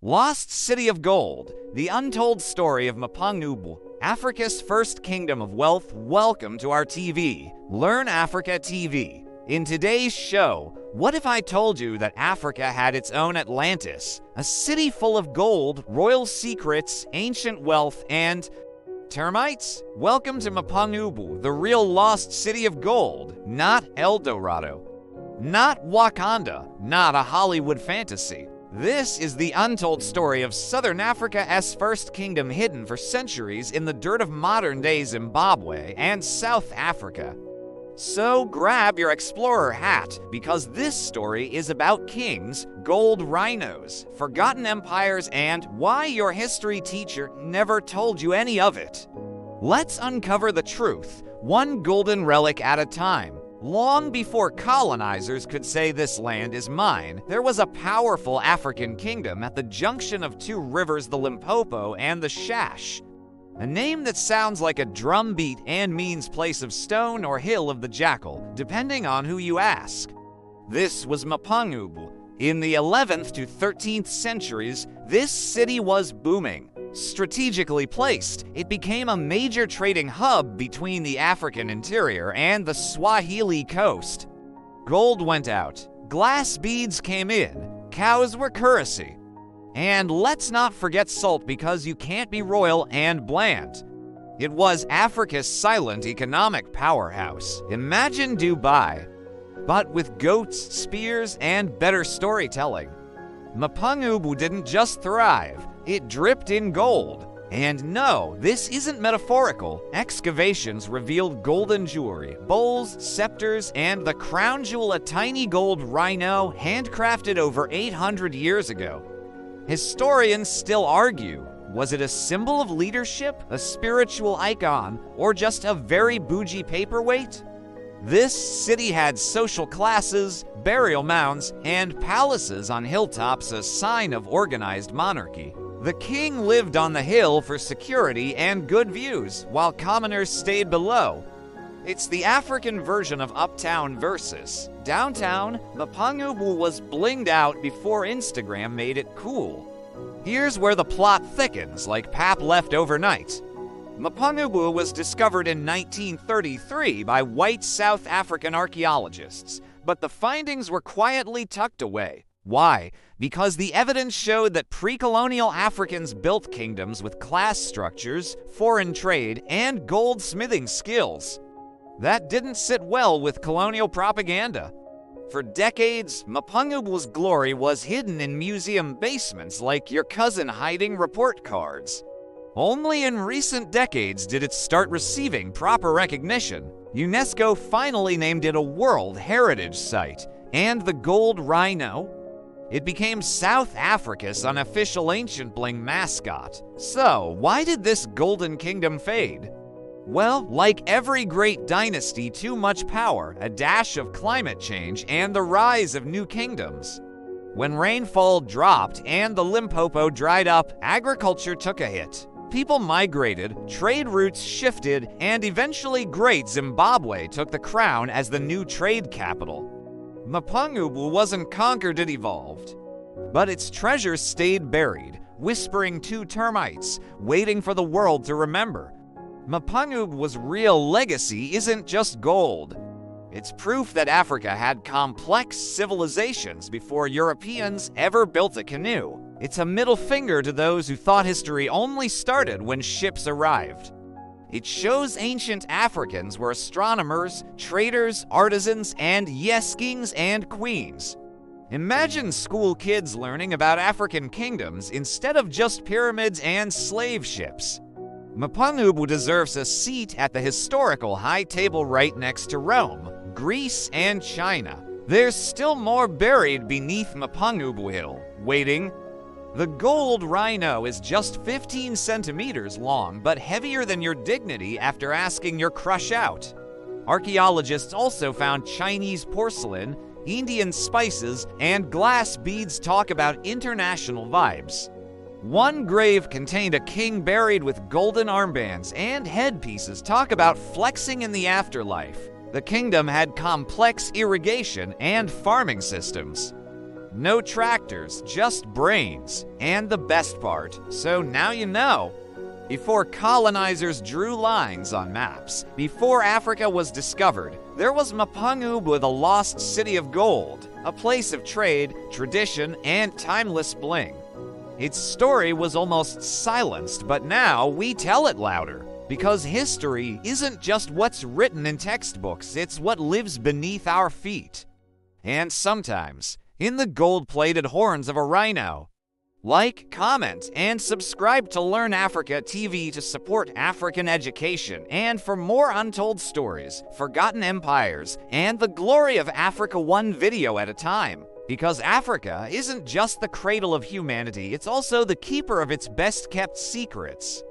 Lost City of Gold, the untold story of Mapungubwe, Africa's first kingdom of wealth. Welcome to our TV, Learn Africa TV. In today's show, what if I told you that Africa had its own Atlantis, a city full of gold, royal secrets, ancient wealth, and termites? Welcome to Mapungubwe, the real lost city of gold, not El Dorado, not Wakanda, not a Hollywood fantasy. This is the untold story of Southern Africa's first kingdom, hidden for centuries in the dirt of modern-day Zimbabwe and South Africa. So grab your explorer hat, because this story is about kings, gold rhinos, forgotten empires, and why your history teacher never told you any of it. Let's uncover the truth, one golden relic at a time. Long before colonizers could say this land is mine, there was a powerful African kingdom at the junction of two rivers, the Limpopo and the Shash. A name that sounds like a drum beat and means place of stone or hill of the jackal, depending on who you ask. This was Mapungubwe. In the 11th to 13th centuries, this city was booming. Strategically placed, it became a major trading hub between the African interior and the Swahili coast. Gold went out, glass beads came in, cows were currency. And let's not forget salt, because you can't be royal and bland. It was Africa's silent economic powerhouse. Imagine Dubai, but with goats, spears, and better storytelling. Mapungubwe didn't just thrive, it dripped in gold. And no, this isn't metaphorical. Excavations revealed golden jewelry, bowls, scepters, and the crown jewel, a tiny gold rhino handcrafted over 800 years ago. Historians still argue, was it a symbol of leadership, a spiritual icon, or just a very bougie paperweight? This city had social classes, burial mounds, and palaces on hilltops, a sign of organized monarchy. The king lived on the hill for security and good views, while commoners stayed below. It's the African version of Uptown versus Downtown. Mapungubwe was blinged out before Instagram made it cool. Here's where the plot thickens, like pap left overnight. Mapungubwe was discovered in 1933 by white South African archaeologists, but the findings were quietly tucked away. Why? Because the evidence showed that pre-colonial Africans built kingdoms with class structures, foreign trade, and goldsmithing skills. That didn't sit well with colonial propaganda. For decades, Mapungubwe's glory was hidden in museum basements, like your cousin hiding report cards. Only in recent decades did it start receiving proper recognition. UNESCO finally named it a World Heritage Site, and the gold rhino? It became South Africa's unofficial ancient bling mascot. So, why did this golden kingdom fade? Well, like every great dynasty, too much power, a dash of climate change, and the rise of new kingdoms. When rainfall dropped and the Limpopo dried up, agriculture took a hit. People migrated, trade routes shifted, and eventually Great Zimbabwe took the crown as the new trade capital. Mapungubwe wasn't conquered, it evolved. But its treasures stayed buried, whispering to termites, waiting for the world to remember. Mapungubwe's real legacy isn't just gold. It's proof that Africa had complex civilizations before Europeans ever built a canoe. It's a middle finger to those who thought history only started when ships arrived. It shows ancient Africans were astronomers, traders, artisans, and yes, kings and queens. Imagine school kids learning about African kingdoms instead of just pyramids and slave ships. Mapungubwe deserves a seat at the historical high table right next to Rome, Greece, and China. There's still more buried beneath Mapungubwe Hill, waiting. The gold rhino is just 15 centimeters long, but heavier than your dignity after asking your crush out. Archaeologists also found Chinese porcelain, Indian spices, and glass beads. Talk about international vibes. One grave contained a king buried with golden armbands and headpieces. Talk about flexing in the afterlife. The kingdom had complex irrigation and farming systems. No tractors, just brains. And the best part, so now you know. Before colonizers drew lines on maps, before Africa was discovered, there was Mapungubwe, the lost city of gold, a place of trade, tradition, and timeless bling. Its story was almost silenced, but now we tell it louder. Because history isn't just what's written in textbooks, it's what lives beneath our feet. And sometimes, in the gold-plated horns of a rhino. Like, comment, and subscribe to Learn Africa TV to support African education and for more untold stories, forgotten empires, and the glory of Africa one video at a time. Because Africa isn't just the cradle of humanity, it's also the keeper of its best-kept secrets.